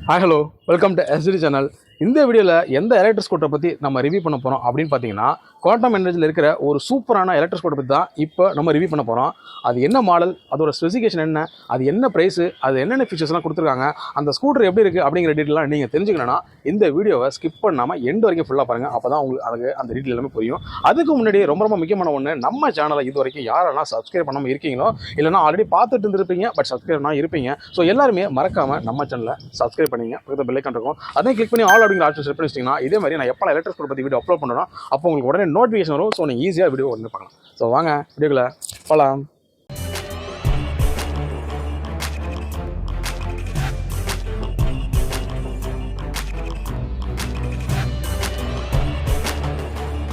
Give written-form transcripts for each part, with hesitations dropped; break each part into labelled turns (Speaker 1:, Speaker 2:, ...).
Speaker 1: Hi hello welcome to SD channel. இந்த வீடியோவில் எந்த எலக்ட்ரிக் ஸ்கூட்டரை பற்றி நம்ம ரிவ்யூ பண்ண போகிறோம் அப்படின்னு பார்த்தீங்கன்னா, குவாண்டம் எனர்ஜியில் இருக்கிற ஒரு சூப்பரான எலக்ட்ரிக் ஸ்கூட்டரை பற்றி தான் இப்போ நம்ம ரிவ்யூ பண்ண போகிறோம். அது என்ன மாடல், அதோட ஸ்பெசிஃபிகேஷன் என்ன, அது என்ன ப்ரைஸு, அது என்னென்ன ஃபீச்சர்ஸ்லாம் கொடுத்துருக்காங்க, அந்த ஸ்கூட்டர் எப்படி இருக்குது அப்படிங்கிற டீட்டெயிலாம் நீங்கள் தெரிஞ்சுக்கணும்னா இந்த வீடியோவை ஸ்கிப் பண்ணாமல் எண்டு வரைக்கும் ஃபுல்லாக பாருங்கள். அப்போ தான் உங்களுக்கு அதுக்கு அந்த டீட்டெயில் எல்லாமே புரியும். அதுக்கு முன்னாடி ரொம்ப முக்கியமான ஒன்று, நம்ம சேனலை இது வரைக்கும் யாரெல்லாம் சப்ஸ்கிரைப் பண்ணாமல் இருக்கீங்களோ, இல்லைனா ஆல்ரெடி பார்த்துட்டு இருந்திருப்பீங்க பட் சப்ஸ்கிரைப் பண்ணாமல் இருப்பீங்க. ஸோ எல்லாருமே மறக்காமல் நம்ம சேனலை சப்ஸ்கிரைப் பண்ணிங்க. பக்கத்தில் பெல் ஐக்கான் இருக்கும், அதையும் கிளிக் பண்ணி ஆல் அப்படிங்கிற ஆப்ஷன் செட் பண்ணி வச்சிட்டிங்கன்னா இதே மாதிரி நான் எப்போ எலக்ட்ரிக் ஸ்கூட்டர் பற்றி வீடியோ அப்லோட் பண்ணுறோம் அப்போ உங்களுக்கு உடனே நோட்டிஃபிகேஷன் வரும். ஸோ நீங்கள் ஈஸியாக வீடியோ உடனே பார்க்கலாம். ஸோ வாங்க வீடியோக்குள்ள போகலாம்.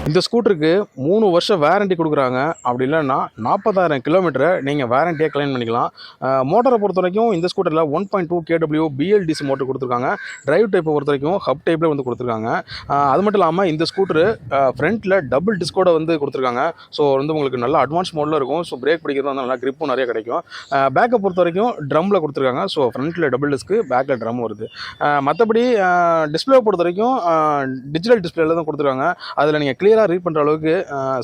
Speaker 1: இந்த ஸ்கூட்டருக்கு 3 வருஷம் வேரண்டி கொடுக்குறாங்க. அப்படி இல்லைன்னா 40,000 கிலோமீட்டரை நீங்கள் வேரண்டியாக கிளைம் பண்ணிக்கலாம். மோட்டரை பொறுத்த வரைக்கும் இந்த ஸ்கூட்டரில் 1.2 kW BLDC மோட்டர் கொடுத்துருக்காங்க. டிரைவ் டைப்பை பொறுத்த வரைக்கும் ஹப் டைப்பில் வந்து கொடுத்துருக்காங்க. அது மட்டும் இல்லாமல் இந்த ஸ்கூட்டரு ஃப்ரண்ட்டில் டபுள் டிஸ்கோட வந்து கொடுத்துருக்காங்க. ஸோ வந்து உங்களுக்கு நல்லா அட்வான்ஸ் மோடில் இருக்கும். ஸோ பிரேக் பிடிக்கிறது வந்து நல்லா கிரிப்பும் நிறைய கிடைக்கும். பேக்கை பொறுத்த வரைக்கும் ட்ரம்மில் கொடுத்துருக்காங்க. ஸோ ஃப்ரண்ட்டில் டபுள் டிஸ்க்கு, பேக்கில் ட்ரம் வருது. மற்றபடி டிஸ்பிளே பொறுத்த வரைக்கும் டிஜிட்டல் டிஸ்பிளேல தான் கொடுத்துருக்காங்க. அதில் நீங்கள் கிளியராக ரீட் பண்ணுற அளவுக்கு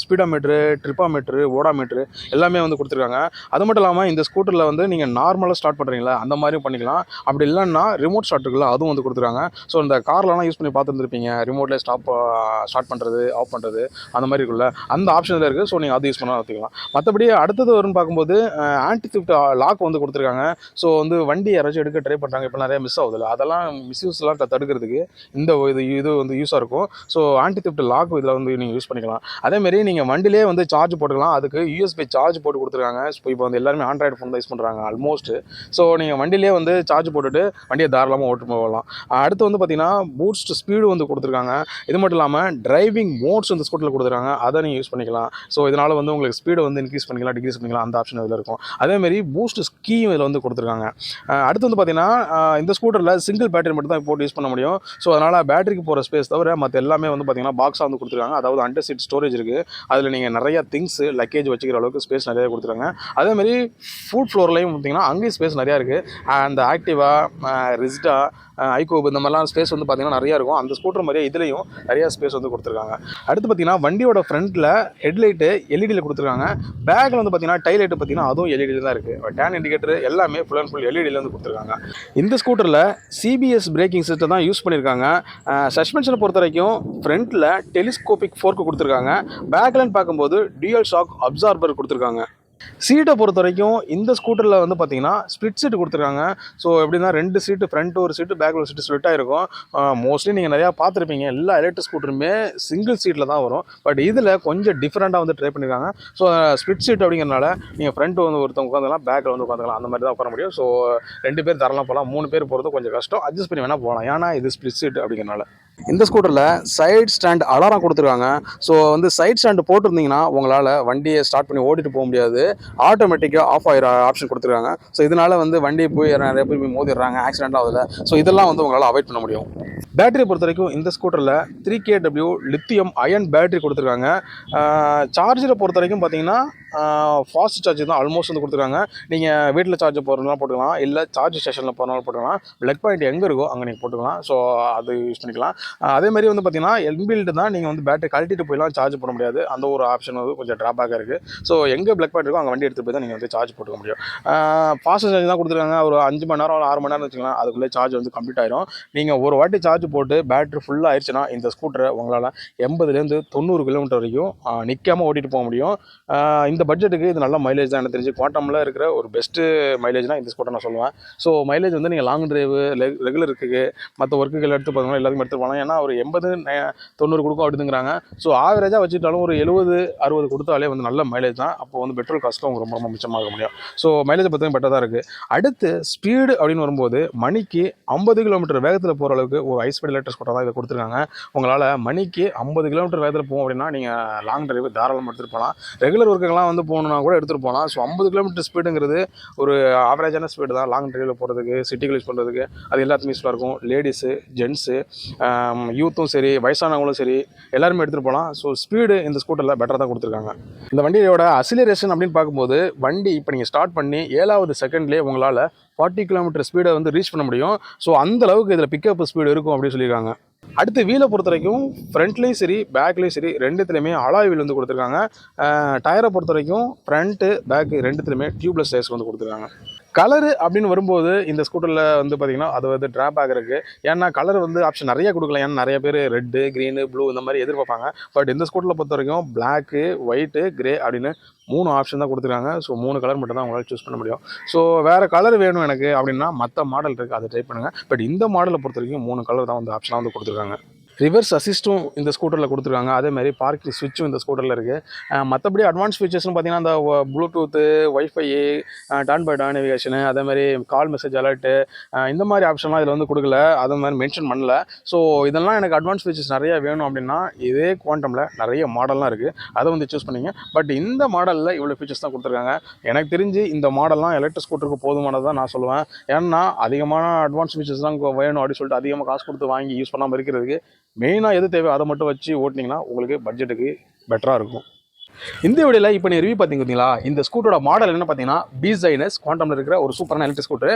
Speaker 1: ஸ்பீடோமீட்ரு, ட்ரிப்பாமீட்ரு, ஓடாமீட்ரு எல்லாமே வந்து கொடுத்துருக்காங்க. அது மட்டும் இல்லாமல் இந்த ஸ்கூட்டரில் வந்து நீங்கள் நார்மலாக ஸ்டார்ட் பண்ணுறீங்களா அந்த மாதிரியும் பண்ணிக்கலாம். அப்படி இல்லைன்னா ரிமோட் ஸ்டார்ட் இருக்குல்ல அதுவும் வந்து கொடுத்துருக்காங்க. ஸோ இந்த கார்லலாம் யூஸ் பண்ணி பார்த்துருந்துருப்பீங்க, ரிமோட்லேயே ஸ்டார்ட் பண்ணுறது, ஆஃப் பண்ணுறது அந்த மாதிரி இருக்குல்ல, அந்த ஆப்ஷனில் இருக்குது. ஸோ நீங்கள் அது யூஸ் பண்ணால் பார்த்துக்கலாம். மற்றபடி அடுத்தது வரும்னு பார்க்கும்போது ஆன்டி திஃப்ட் லாக் வந்து கொடுத்துருக்காங்க. ஸோ வந்து வண்டி யாராச்சும் எடுக்க ட்ரை பண்ணுறாங்க, இப்போ நிறைய மிஸ் ஆகுதுல்ல, அதெல்லாம் மிஸ்யூஸ்லாம் தடுக்கிறதுக்கு இந்த இது வந்து யூஸாக இருக்கும். ஸோ ஆன்டி திஃப்ட் லாக் இதில் வந்து நீங்கள் யூஸ் பண்ணிக்கலாம். அதேமாரி நீங்கள் வண்டிலே வந்து சார்ஜ் போட்டுக்கலாம். அதுக்கு யூஎஸ்பி சார்ஜ் போட்டு கொடுத்துருக்காங்க. இப்போ வந்து எல்லாருமே ஆண்ட்ராய்டு ஃபோன் தான் யூஸ் பண்ணுறாங்க ஆல்மோஸ்ட். ஸோ நீங்கள் வண்டிலே வந்து சார்ஜ் போட்டுட்டு வண்டியை தாராளமாக ஓட்டு போகலாம். அடுத்து வந்து பார்த்தீங்கன்னா பூஸ்ட் ஸ்பீடு வந்து கொடுத்துருக்காங்க. இது மட்டும் இல்லாமல் டிரைவிங் மோட்ஸ் வந்து ஸ்கூட்டரில் கொடுத்துருக்காங்க. அதை நீங்கள் யூஸ் பண்ணிக்கலாம். ஸோ இதனால் வந்து உங்களுக்கு ஸ்பீடை வந்து இன்க்ரீஸ் பண்ணிக்கலாம், டிக்ரீஸ் பண்ணிக்கலாம். அந்த ஆப்ஷன் இதில் இருக்கும். அதேமாரி பூஸ்ட் ஸ்கீம் இதில் வந்து கொடுத்துருக்காங்க. அடுத்து வந்து பார்த்தீங்கன்னா இந்த ஸ்கூட்டரில் சிங்கிள் பேட்டரி மட்டும் தான் போட்டு யூஸ் பண்ண முடியும். ஸோ அதனால் பேட்டரிக்கு போகிற ஸ்பேஸ் தவிர மற்ற எல்லாமே வந்து பார்த்தீங்கன்னா பாக்ஸாக வந்து கொடுத்துருக்காங்க. அதாவது அண்டர் சீட் ஸ்டோரேஜ் இருக்குது. அதில் நீங்கள் நிறையா திங்ஸு லக்கேஜ் வச்சுக்கிற அளவுக்கு ஸ்பேஸ் நிறையா கொடுத்துருக்காங்க. அதேமாதிரி ஃபுட் ஃப்ளோர்லையும் பார்த்தீங்கன்னா அங்கேயும் ஸ்பேஸ் நிறையா இருக்குது. அந்த ஆக்டிவா, ரிஸ்டா, ஐகோப் இந்த மாதிரிலாம் ஸ்பேஸ் வந்து பார்த்திங்கன்னா நிறையா இருக்கும். அந்த ஸ்கூட்டர் மாதிரியே இதுலேயும் நிறையா ஸ்பேஸ் வந்து கொடுத்துருக்காங்க. அடுத்து பார்த்திங்கன்னா வண்டியோட ஃப்ரண்ட்டில் ஹெட்லைட்டு எல்இடியில் கொடுத்துருக்காங்க. பேக்கில் வந்து பார்த்திங்கன்னா டைலைட்டு பார்த்திங்கன்னா அதுவும் எல்இடியில் தான் இருக்குது. டேன் இண்டிகேட்டர் எல்லாமே ஃபுல் அண்ட் ஃபுல் எல்இடியில் வந்து கொடுத்துருக்காங்க. இந்த ஸ்கூட்டரில் சிபிஎஸ் பிரேக்கிங் சிஸ்டம் தான் யூஸ் பண்ணியிருக்காங்க. சஸ்பென்ஷனை பொறுத்த வரைக்கும் ஃப்ரண்ட்டில் டெலிஸ்கோபிக் ஃபோர்க்கு கொடுத்துருக்காங்க. பேக்லன்னு பார்க்கும்போது டியூயல் ஷாக் அப்சார்பர் கொடுத்துருக்காங்க. சீட்டை பொறுத்த வரைக்கும் இந்த ஸ்கூட்டரில் வந்து பார்த்தீங்கன்னா ஸ்ப்ளிட் சீட்டு கொடுத்துருக்காங்க. ஸோ எப்படின்னா 2 சீட்டு, ஃப்ரண்ட் ஒரு சீட்டு, பேக் ஒரு சீட்டு ஸ்ப்ளிட் ஆகிருக்கும். மோஸ்ட்லி நீங்கள் நிறையா பார்த்துருப்பீங்க, எல்லா எலக்ட்ரிக் ஸ்கூட்டருமே சிங்கிள் சீட்டில் தான் வரும். பட் இதில் கொஞ்சம் டிஃப்ரெண்ட்டாக வந்து ட்ரை பண்ணியிருக்காங்க. ஸோ ஸ்ப்ளிட் சீட் அப்படிங்கிறனால நீங்கள் ஃப்ரண்ட் வந்து ஒருத்தவங்க உட்காந்துக்கலாம், பேக்கில் வந்து உட்காந்துக்கலாம், அந்த மாதிரி தான் உட்கார முடியும். ஸோ 2 பேர் தரலாம் போகலாம், 3 பேர் போகிறது கொஞ்சம் கஷ்டம். அட்ஜஸ்ட் பண்ணி வேணால் போகலாம், ஏன்னா இது ஸ்ப்ளிட் சீட் அப்படிங்கிறனால. இந்த ஸ்கூட்டரில் சைட் ஸ்டாண்ட் அலாரம் கொடுத்துருக்காங்க. ஸோ வந்து சைட் ஸ்டாண்டு போட்டிருந்தீங்கன்னா உங்களால் வண்டியை ஸ்டார்ட் பண்ணி ஓட்டிட்டு போக முடியாது, ஆட்டோமேட்டிக்காக ஆஃப் ஆகிற ஆப்ஷன் கொடுத்துருக்காங்க. ஸோ இதனால் வந்து வண்டியை போய் நிறைய பேர் போய் மோதிடுறாங்க, ஆக்சிடென்ட்லாம் ஆகுதுல. ஸோ இதெல்லாம் வந்து உங்களால் அவாய்ட் பண்ண முடியும். பேட்டரி பொறுத்த வரைக்கும் இந்த ஸ்கூட்டரில் 3 kW லித்தியம் அயன் பேட்டரி கொடுத்துருக்காங்க. சார்ஜரை பொறுத்த வரைக்கும் பார்த்தீங்கன்னா ஃபாஸ்ட் சார்ஜர் தான் ஆல்மோஸ்ட் வந்து கொடுத்துருக்காங்க. நீங்கள் வீட்டில் சார்ஜ் போடுறதுனால போட்டுக்கலாம், இல்லை சார்ஜ் ஸ்டேஷனில் போகிறனால போட்டுக்கலாம். ப்ளக் பாயிண்ட் எங்கே இருக்கோ அங்கே நீங்கள் போட்டுக்கலாம். ஸோ அது யூஸ் பண்ணிக்கலாம். அதேமாதிரி வந்து பார்த்தீங்கன்னா இன்பில்ட் தான், நீங்கள் வந்து பேட்டரி கழட்டிட்டு போய்லாம் சார்ஜ் போட முடியாது. அந்த ஒரு ஆப்ஷன் வந்து கொஞ்சம் ட்ராபேக்காக இருக்குது. ஸோ எங்கே ப்ளக் பாயிண்ட் இருக்கோ அங்கே வண்டி எடுத்துகிட்டு போய் தான் நீங்கள் வந்து சார்ஜ் போட்டுக்க முடியும். ஃபாஸ்ட் சார்ஜ் தான் கொடுத்துருக்காங்க. ஒரு 5 மணி நேரம் 6 மணி நேரம் வச்சுக்கலாம், அதுக்குள்ளே சார்ஜ் வந்து கம்ப்ளீட் ஆயிரும். நீங்கள் ஒரு வாட்டி சார்ஜ் போட்டு பேட்டரி ஃபுல்லாக ஆயிடுச்சுன்னா இந்த ஸ்கூட்டரை உங்களால் 80லேருந்து 90 கிலோமீட்டர் வரைக்கும் நிற்காமல் ஓட்டிகிட்டு போக முடியும். இந்த பட்ஜெட்டுக்கு இது நல்ல மைலேஜ் தான். எனக்கு தெரிஞ்சு குவாண்டமில் இருக்கிற ஒரு பெஸ்ட்டு மைலேஜ்னால் இந்த ஸ்கூட்டர் நான் சொல்லுவேன். ஸோ மைலேஜ் வந்து நீங்கள் லாங் டிரைவு, ரெகுலருக்கு, மற்ற ஒர்க்குகள் எடுத்து பார்த்தீங்கன்னா எல்லாத்தையும் எடுத்து போகலாம். ஏன்னா ஒரு 80-90 கொடுக்கும் அப்படிங்கிறாங்க. ஸோ ஆவரேஜாக வச்சுட்டாலும் ஒரு 70-60 கொடுத்தாலே வந்து நல்ல மைலேஜ் தான். அப்போ வந்து பெட்ரோல் காஸ்ட்டும் அவங்க ரொம்ப மிச்சமாக முடியும். ஸோ மைலேஜை பற்றி பெட்டர் தான் இருக்குது. அடுத்து ஸ்பீடு அப்படின்னு வரும்போது மணிக்கு 50 கிலோமீட்டர் வேகத்தில் போகிற அளவுக்கு ஒரு ஹை ஸ்பீட் எலக்ட்ரிக் ஸ்கூட்டர் தான் இதை கொடுத்துருக்காங்க. உங்களால் மணிக்கு 50 கிலோமீட்டர் வேகத்தில் போகும் அப்படின்னா நீங்கள் லாங் டிரைவ் தாராளமாக எடுத்துகிட்டு போகலாம். ரெகுலர் ஒர்க்குக்கெல்லாம் வந்து போகணுன்னா கூட எடுத்துகிட்டு போகலாம். ஸோ 50 கிலோமீட்டர் ஸ்பீடுங்கிறது ஒரு ஆவரேஜான ஸ்பீடு தான். லாங் டிரைவில் போகிறதுக்கு, சிட்டிக்குள்ள யூஸ் பண்ணுறதுக்கு அது எல்லாத்துக்குமே யூஸ்ஃபுல்லாக இருக்கும். லேடிஸு, ஜென்ஸு, யூத்தும் சரி, வயசானவங்களும் சரி, எல்லாருமே எடுத்துகிட்டு போகலாம். ஸோ ஸ்பீடு இந்த ஸ்கூட்டரில் பெட்டராக தான் கொடுத்துருக்காங்க. இந்த வண்டியோட அசிலரேஷன் அப்படின்னு பார்க்கும்போது வண்டி இப்போ நீங்கள் ஸ்டார்ட் பண்ணி 7வது செகண்ட்லேயே உங்களால் 40 கிலோமீட்டர் ஸ்பீடை வந்து ரீச் பண்ண முடியும். ஸோ அந்த அளவுக்கு இதில் பிக்கப் ஸ்பீடு இருக்கும் அப்படின்னு சொல்லியிருக்காங்க. அடுத்து வீலை பொறுத்த வரைக்கும் ஃப்ரண்ட்லேயும் சரி பேக்லேயும் சரி ரெண்டுத்துலேயுமே அலாய் வீல் வந்து கொடுத்துருக்காங்க. டயரை பொறுத்த வரைக்கும் ஃப்ரண்ட்டு பேக்கு ரெண்டுத்துலையுமே டியூப்லெஸ் டயர்ஸ் வந்து கொடுத்துருக்காங்க. கலரு அப்படின்னு வரும்போது இந்த ஸ்கூட்டரில் வந்து பார்த்திங்கன்னா அது வந்து ட்ராபேக் இருக்குது. ஏன்னா கலர் வந்து ஆப்ஷன் நிறைய கொடுக்கலாம். ஏன்னா நிறைய பேர் ரெட்டு, க்ரீனு, ப்ளூ இந்த மாதிரி எதிர்பார்ப்பாங்க. பட் இந்த ஸ்கூட்டரில் பொறுத்த வரைக்கும் பிளாக்கு, ஒயிட்டு, கிரே அப்படின்னு 3 ஆப்ஷன் தான் கொடுத்துருக்காங்க. ஸோ 3 கலர் மட்டும் தான் உங்களால் சூஸ் பண்ண முடியும். ஸோ வேறு கலர் வேணும் எனக்கு அப்படின்னா மற்ற மாடல் இருக்குது, அதை ட்ரை பண்ணுங்கள். பட் இந்த மாடலை பொறுத்த வரைக்கும் 3 கலர் தான் வந்து ஆப்ஷனாக வந்து கொடுத்துருக்காங்க. ரிவர்ஸ் அசிஸ்ட்டும் இந்த ஸ்கூட்டரில் கொடுத்துருக்காங்க. அதேமாதிரி பார்க்கிங் சுவிட்சும் இந்த ஸ்கூட்டரில் இருக்குது. மற்றபடி அட்வான்ஸ் ஃபீச்சர்ஸ்னு பார்த்தீங்கன்னா இந்த Bluetooth, wifi, turn by turn navigation, அதேமாதிரி கால் மெசேஜ் அலர்ட்டு, இந்த மாதிரி ஆப்ஷன்லாம் இதில் வந்து கொடுக்கல, அது மாதிரி மென்ஷன் பண்ணல. ஸோ இதெல்லாம் எனக்கு அட்வான்ஸ் ஃபீச்சர்ஸ் நிறையா வேணும் அப்படின்னா இதே குவாண்டமில் நிறைய மாடல்லாம் இருக்குது, அதை வந்து சூஸ் பண்ணிங்க. பட் இந்த மாடலில் இவ்வளோ ஃபீச்சர்ஸ் தான் கொடுத்துருக்காங்க. எனக்கு தெரிஞ்சு இந்த மாடல்லாம் எலக்ட்ரிக் ஸ்கூட்டருக்கு போதுமானது தான் நான் சொல்லுவேன். ஏன்னா அதிகமான அட்வான்ஸ் ஃபீச்சர்ஸ் தான் வேணும் அப்படின்னு சொல்லிட்டு அதிகமாக காசு கொடுத்து வாங்கி யூஸ் பண்ணாமல் இருக்கிறதுக்கு மெயினாக எது தேவை அதை மட்டும் வச்சு ஓட்டினீங்கன்னா உங்களுக்கு பட்ஜெட்டுக்கு பெட்டராக இருக்கும். இந்த வீடியோவில் இப்போ நீ ரிவ்யூ பார்த்தீங்களா, இந்த ஸ்கூட்டரோட மாடல் என்ன பார்த்தீங்கன்னா BZNS குவாண்டமில் இருக்கிற ஒரு சூப்பரான எலக்ட்ரிக் ஸ்கூட்டர்.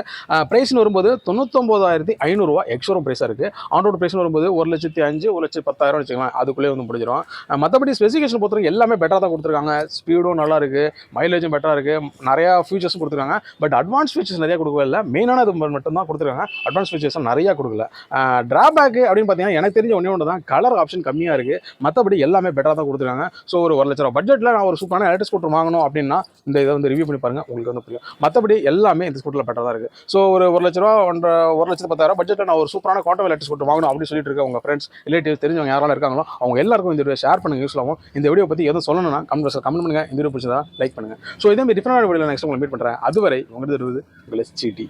Speaker 1: ப்ரைஸ்னு வரும்போது 99,500 ரூபா எக்ஸ்ஷோரூம் ப்ரைஸாக இருக்குது. ஆன்ரோட் ப்ரைஸ்னு வரும்போது 1,05,000 1,10,000 வச்சுக்கலாம், அதுக்குள்ளே வந்து முடிஞ்சிடும். மற்றபடி ஸ்பெசிஃபிகேஷன் பொறுத்தவரைக்கும் எல்லாமே பெட்டராக தான் கொடுத்துருக்காங்க. ஸ்பீடும் நல்லா இருக்குது, மைலேஜும் பெட்டராக இருக்குது, நிறையா ஃபீச்சர்ஸும் கொடுத்துருக்காங்க. பட் அட்வான்ஸ் ஃபீச்சர்ஸ் நிறையா கொடுக்கவே இல்லை, மெயினான இது மட்டும் தான் கொடுத்துருக்காங்க. அட்வான்ஸ் ஃபீச்சர்ஸும் நிறையா கொடுக்கல. ட்ராபேக்கு அப்படின்னு பார்த்தீங்கன்னா எனக்கு தெரிஞ்ச ஒன்று தான் கலர் ஆப்ஷன் கம்மியாக இருக்குது. மற்றபடி எல்லாமே பெட்டராக தான் கொடுத்துருக்காங்க. ஸோ ஒரு 1,00,000 பட்ஜெட்டில் நான் ஒரு சூப்பரான எலக்ட்ரிக் ஸ்கூட்டர் வாங்கணும் அப்படின்னா இந்த இதை வந்து ரிவ்யூ பண்ணி பாருங்க, உங்களுக்கு வந்து புரியும். மற்றபடி எல்லாமே இந்த ஸ்கூட்டரில் பெட்டராக தான் இருக்குது. ஸோ ஒரு 1,00,000 ரூபா 1,10,000 பட்ஜெட்டில் நான் ஒரு சூப்பரான குவாண்டம் எலக்ட்ரிக் ஸ்கூட்டர் வாங்கணும் அப்படின்னு சொல்லிட்டு இருக்க உங்கள் ஃப்ரெண்ட்ஸ், ரிலேட்டிவ்ஸ், தெரிஞ்சவங்க யாராலும் இருக்காங்களோ அவங்க எல்லாருக்கும் இந்த வீடியோ ஷேர் பண்ணுங்க, யூஸ் ஆகும். இந்த வீடியோ பற்றி எதுவும் சொல்லணும்னா கமெண்ட் பண்ணுங்க. இந்த வீடியோ பிடிச்சதா லைக் பண்ணுங்க. ஸோ இதே மாதிரி டிஃபரெண்டான வீடியோவில் நெக்ஸ்ட் உங்களை மீட் பண்ணுறேன். அதுவரை உங்களுக்கு உங்களை சிடி.